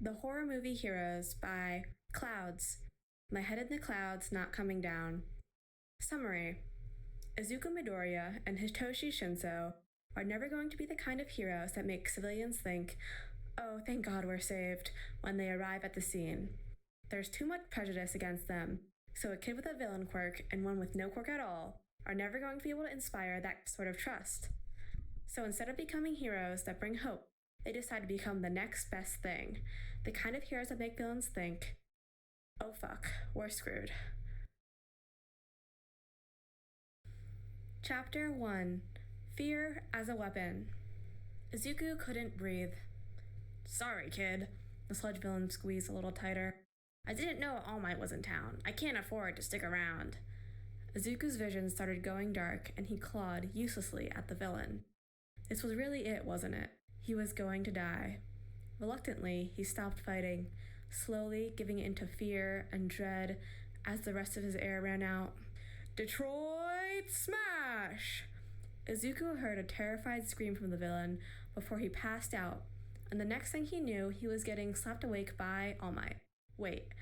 The Horror Movie Heroes by Clouds. My Head in the Clouds Not Coming Down. Summary. Izuku Midoriya and Hitoshi Shinso are never going to be the kind of heroes that make civilians think, "Oh, thank God we're saved," when they arrive at the scene. There's too much prejudice against them, so a kid with a villain quirk and one with no quirk at all are never going to be able to inspire that sort of trust. So instead of becoming heroes that bring hope, they decide to become the next best thing, the kind of heroes that make villains think, "Oh fuck, we're screwed." Chapter 1. Fear as a Weapon. Izuku couldn't breathe. "Sorry, kid." The sludge villain squeezed a little tighter. "I didn't know All Might was in town. I can't afford to stick around." Izuku's vision started going dark, and he clawed uselessly at the villain. This was really it, wasn't it? He was going to die. Reluctantly, he stopped fighting, slowly giving in to fear and dread as the rest of his air ran out. "Detroit Smash!" Izuku heard a terrified scream from the villain before he passed out, and the next thing he knew, he was getting slapped awake by All Might. Wait,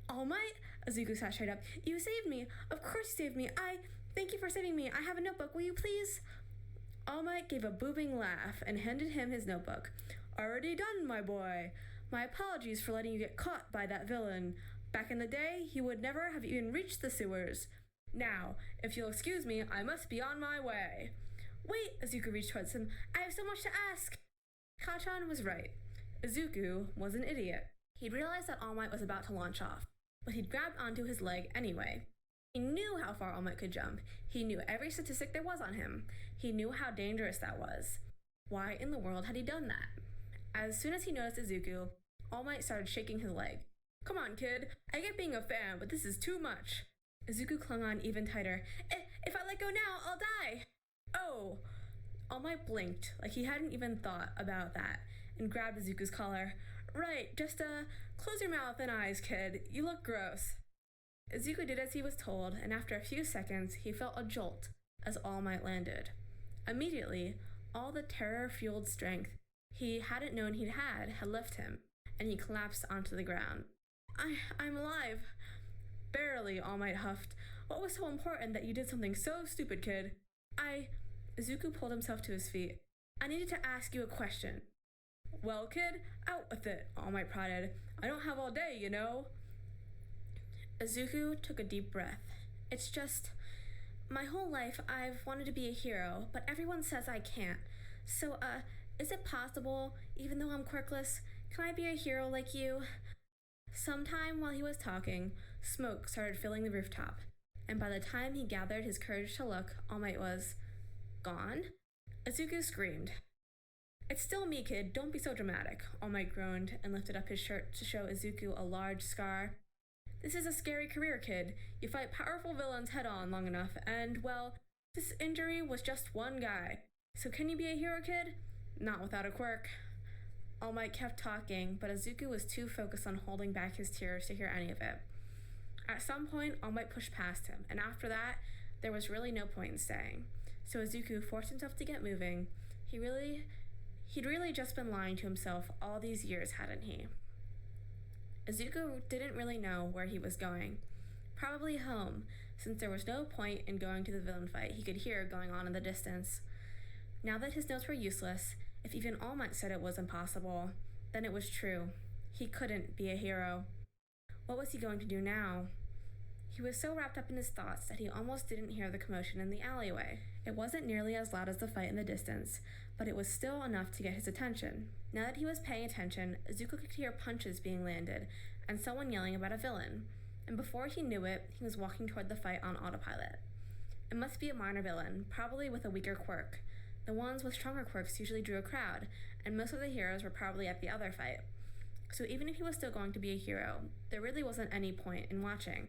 All Might? Izuku sat straight up. "You saved me! Of course you saved me! Thank you for saving me! I have a notebook, will you please?" All Might gave a booming laugh and handed him his notebook. "Already done, my boy. My apologies for letting you get caught by that villain. Back in the day, he would never have even reached the sewers. Now, if you'll excuse me, I must be on my way." "Wait," Izuku reached towards him. "I have so much to ask." Kachan was right. Izuku was an idiot. He'd realized that All Might was about to launch off, but he'd grabbed onto his leg anyway. He knew how far All Might could jump. He knew every statistic there was on him. He knew how dangerous that was. Why in the world had he done that? As soon as he noticed Izuku, All Might started shaking his leg. "Come on, kid. I get being a fan, but this is too much." Izuku clung on even tighter. If I let go now, I'll die." "Oh!" All Might blinked, like he hadn't even thought about that, and grabbed Izuku's collar. "Right, just close your mouth and eyes, kid. You look gross." Izuku did as he was told, and after a few seconds, he felt a jolt as All Might landed. Immediately, all the terror-fueled strength he hadn't known he'd had left him, and he collapsed onto the ground. I'm alive." "Barely," All Might huffed. "What was so important that you did something so stupid, kid?" Izuku pulled himself to his feet. "I needed to ask you a question." "Well, kid, out with it," All Might prodded. "I don't have all day, you know." Izuku took a deep breath. "It's just, my whole life I've wanted to be a hero, but everyone says I can't. So, is it possible, even though I'm quirkless, can I be a hero like you?" Sometime while he was talking, smoke started filling the rooftop, and by the time he gathered his courage to look, All Might was gone. Izuku screamed. "It's still me, kid. Don't be so dramatic," All Might groaned and lifted up his shirt to show Izuku a large scar. "This is a scary career, kid. You fight powerful villains head-on long enough, and, well, this injury was just one guy. So can you be a hero, kid? Not without a quirk." All Might kept talking, but Izuku was too focused on holding back his tears to hear any of it. At some point, All Might pushed past him, and after that, there was really no point in staying. So Izuku forced himself to get moving. He'd really just been lying to himself all these years, hadn't he? Izuku didn't really know where he was going. Probably home, since there was no point in going to the villain fight he could hear going on in the distance. Now that his notes were useless, if even All Might said it was impossible, then it was true. He couldn't be a hero. What was he going to do now? He was so wrapped up in his thoughts that he almost didn't hear the commotion in the alleyway. It wasn't nearly as loud as the fight in the distance, but it was still enough to get his attention. Now that he was paying attention, Izuku could hear punches being landed and someone yelling about a villain, and before he knew it, he was walking toward the fight on autopilot. It must be a minor villain, probably with a weaker quirk. The ones with stronger quirks usually drew a crowd, and most of the heroes were probably at the other fight. So even if he was still going to be a hero, there really wasn't any point in watching.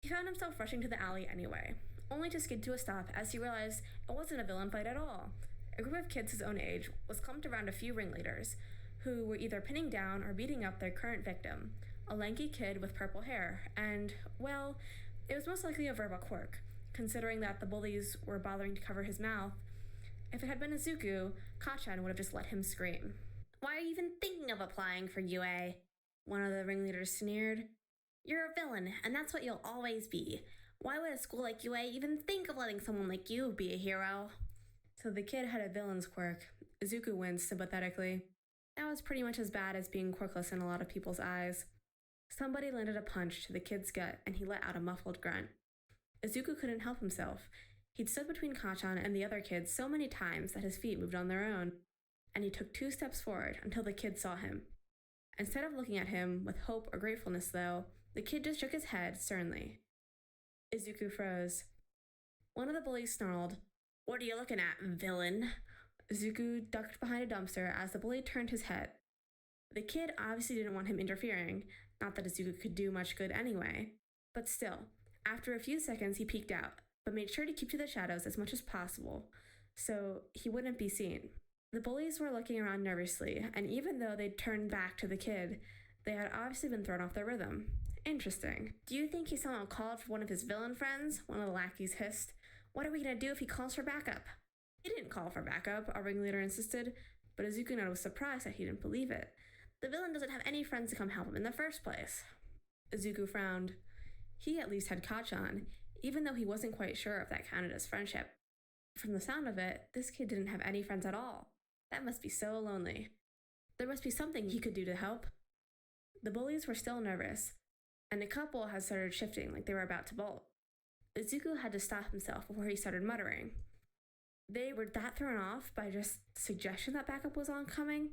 He found himself rushing to the alley anyway, only to skid to a stop as he realized it wasn't a villain fight at all. A group of kids his own age was clumped around a few ringleaders, who were either pinning down or beating up their current victim, a lanky kid with purple hair, and, well, it was most likely a verbal quirk, considering that the bullies were bothering to cover his mouth. If it had been Izuku, Kachan would have just let him scream. "Why are you even thinking of applying for UA?" One of the ringleaders sneered. You're a villain, and that's what you'll always be. Why would a school like UA even think of letting someone like you be a hero? So the kid had a villain's quirk. Izuku winced sympathetically. That was pretty much as bad as being quirkless in a lot of people's eyes. Somebody landed a punch to the kid's gut, and he let out a muffled grunt. Izuku couldn't help himself. He'd stood between Kacchan and the other kids so many times that his feet moved on their own, and he took 2 steps forward until the kid saw him. Instead of looking at him with hope or gratefulness, though, the kid just shook his head sternly. Izuku froze. One of the bullies snarled, What are you looking at, villain? Izuku ducked behind a dumpster as the bully turned his head. The kid obviously didn't want him interfering, not that Izuku could do much good anyway. But still, after a few seconds he peeked out, but made sure to keep to the shadows as much as possible, so he wouldn't be seen. The bullies were looking around nervously, and even though they'd turned back to the kid, they had obviously been thrown off their rhythm. Interesting. Do you think he somehow called for one of his villain friends? One of the lackeys hissed. What are we gonna do if he calls for backup? He didn't call for backup, our ringleader insisted, but Izuku was surprised that he didn't believe it. The villain doesn't have any friends to come help him in the first place. Izuku frowned. He at least had Kacchan, even though he wasn't quite sure if that counted as friendship. From the sound of it, this kid didn't have any friends at all. That must be so lonely. There must be something he could do to help. The bullies were still nervous, and a couple had started shifting like they were about to bolt. Izuku had to stop himself before he started muttering. They were that thrown off by just the suggestion that backup was oncoming?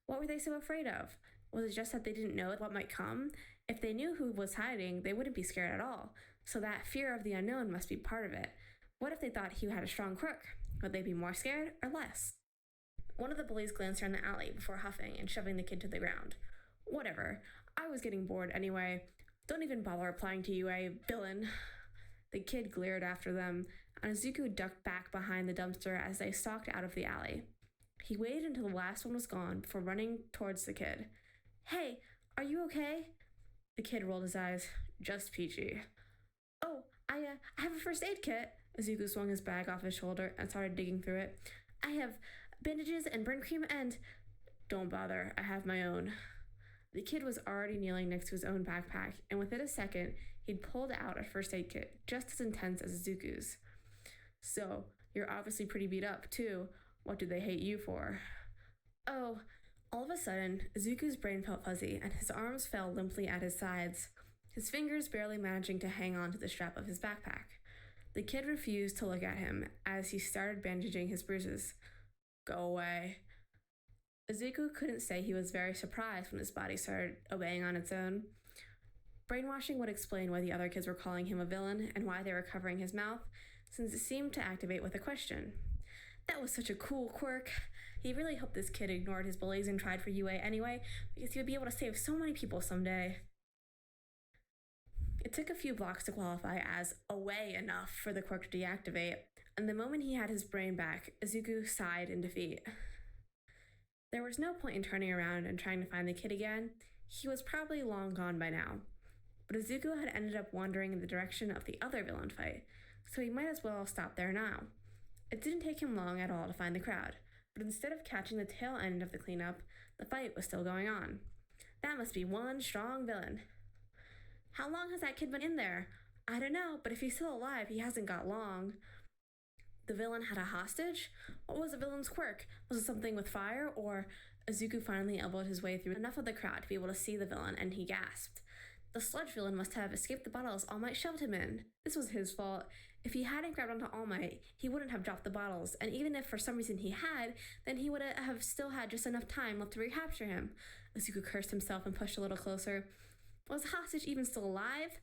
What were they so afraid of? Was it just that they didn't know what might come? If they knew who was hiding, they wouldn't be scared at all. So that fear of the unknown must be part of it. What if they thought he had a strong quirk? Would they be more scared or less? One of the bullies glanced around the alley before huffing and shoving the kid to the ground. Whatever. I was getting bored anyway. Don't even bother replying to you, villain. The kid glared after them, and Izuku ducked back behind the dumpster as they stalked out of the alley. He waited until the last one was gone before running towards the kid. Hey, are you okay? The kid rolled his eyes. Just peachy. Oh, I have a first aid kit. Izuku swung his bag off his shoulder and started digging through it. I have bandages and burn cream and... Don't bother, I have my own. The kid was already kneeling next to his own backpack, and within a second, he'd pulled out a first aid kit, just as intense as Izuku's. So, you're obviously pretty beat up, too. What do they hate you for? Oh, all of a sudden, Izuku's brain felt fuzzy, and his arms fell limply at his sides, his fingers barely managing to hang on to the strap of his backpack. The kid refused to look at him as he started bandaging his bruises. Go away. Izuku couldn't say he was very surprised when his body started obeying on its own. Brainwashing would explain why the other kids were calling him a villain and why they were covering his mouth, since it seemed to activate with a question. That was such a cool quirk. He really hoped this kid ignored his bullies and tried for UA anyway, because he would be able to save so many people someday. It took a few blocks to qualify as away enough for the quirk to deactivate, and the moment he had his brain back, Izuku sighed in defeat. There was no point in turning around and trying to find the kid again. He was probably long gone by now. But Izuku had ended up wandering in the direction of the other villain fight, so he might as well stop there now. It didn't take him long at all to find the crowd, but instead of catching the tail end of the cleanup, the fight was still going on. That must be one strong villain. How long has that kid been in there? I don't know, but if he's still alive, he hasn't got long. The villain had a hostage? What was the villain's quirk? Was it something with fire, or... Izuku finally elbowed his way through enough of the crowd to be able to see the villain, and he gasped. The sludge villain must have escaped the bottles All Might shoved him in. This was his fault. If he hadn't grabbed onto All Might, he wouldn't have dropped the bottles, and even if for some reason he had, then he would have still had just enough time left to recapture him. Izuku cursed himself and pushed a little closer. Was the hostage even still alive?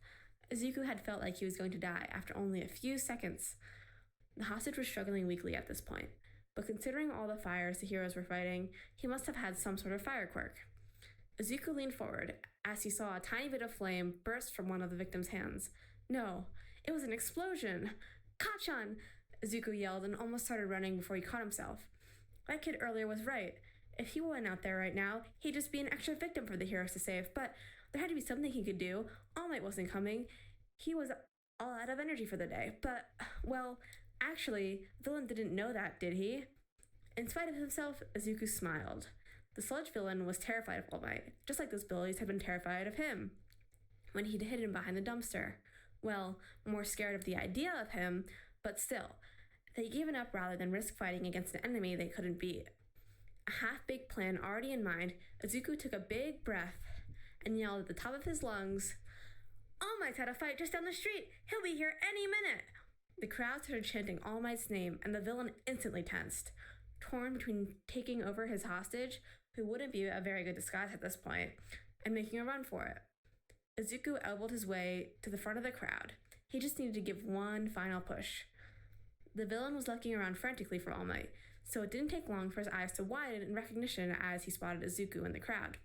Izuku had felt like he was going to die after only a few seconds. The hostage was struggling weakly at this point, but considering all the fires the heroes were fighting, he must have had some sort of fire quirk. Izuku leaned forward as he saw a tiny bit of flame burst from one of the victim's hands. No, it was an explosion! Kacchan! Izuku yelled and almost started running before he caught himself. That kid earlier was right. If he went out there right now, he'd just be an extra victim for the heroes to save, but there had to be something he could do. All Might wasn't coming. He was all out of energy for the day, but, well, actually, the villain didn't know that, did he? In spite of himself, Izuku smiled. The sludge villain was terrified of All Might, just like those bullies had been terrified of him when he'd hidden behind the dumpster. Well, more scared of the idea of him, but still, they'd given up rather than risk fighting against an enemy they couldn't beat. A half-baked plan already in mind, Izuku took a big breath and yelled at the top of his lungs, "All Might's had a fight just down the street! He'll be here any minute!" The crowd started chanting All Might's name, and the villain instantly tensed, torn between taking over his hostage, who wouldn't be a very good disguise at this point, and making a run for it. Izuku elbowed his way to the front of the crowd. He just needed to give one final push. The villain was looking around frantically for All Might, so it didn't take long for his eyes to widen in recognition as he spotted Izuku in the crowd.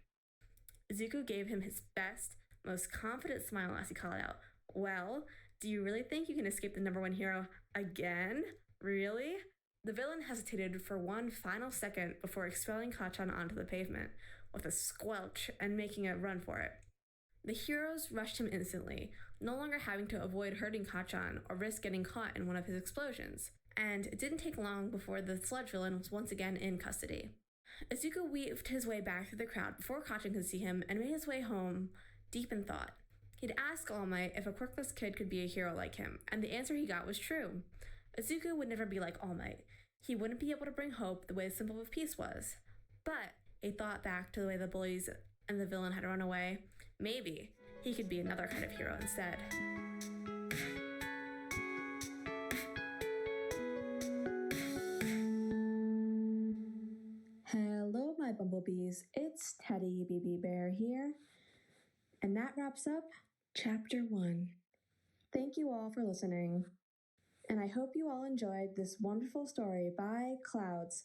Izuku gave him his best, most confident smile as he called out, "Well, do you really think you can escape the number one hero again? Really?" The villain hesitated for one final second before expelling Kacchan onto the pavement with a squelch and making a run for it. The heroes rushed him instantly, no longer having to avoid hurting Kacchan or risk getting caught in one of his explosions, and it didn't take long before the sludge villain was once again in custody. Izuku weaved his way back through the crowd before Kacchan could see him and made his way home, deep in thought. He'd asked All Might if a quirkless kid could be a hero like him, and the answer he got was true. Izuku would never be like All Might. He wouldn't be able to bring hope the way the symbol of peace was. But a thought back to the way the bullies and the villain had run away, maybe he could be another kind of hero instead. Hello, my Bumblebees. It's Teddy BB Bear here. And that wraps up Chapter 1. Thank you all for listening. And I hope you all enjoyed this wonderful story by Clouds,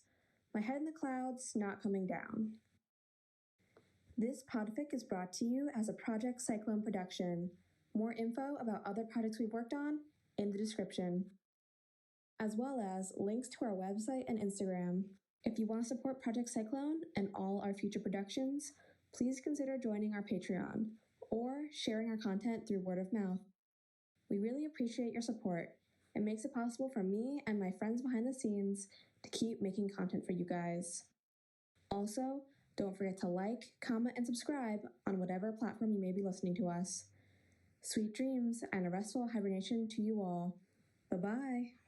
My Head in the Clouds, Not Coming Down. This podfic is brought to you as a Project Cyclone production. More info about other projects we've worked on in the description, as well as links to our website and Instagram. If you want to support Project Cyclone and all our future productions, please consider joining our Patreon or sharing our content through word of mouth. We really appreciate your support. It makes it possible for me and my friends behind the scenes to keep making content for you guys. Also, don't forget to like, comment, and subscribe on whatever platform you may be listening to us. Sweet dreams and a restful hibernation to you all. Bye-bye.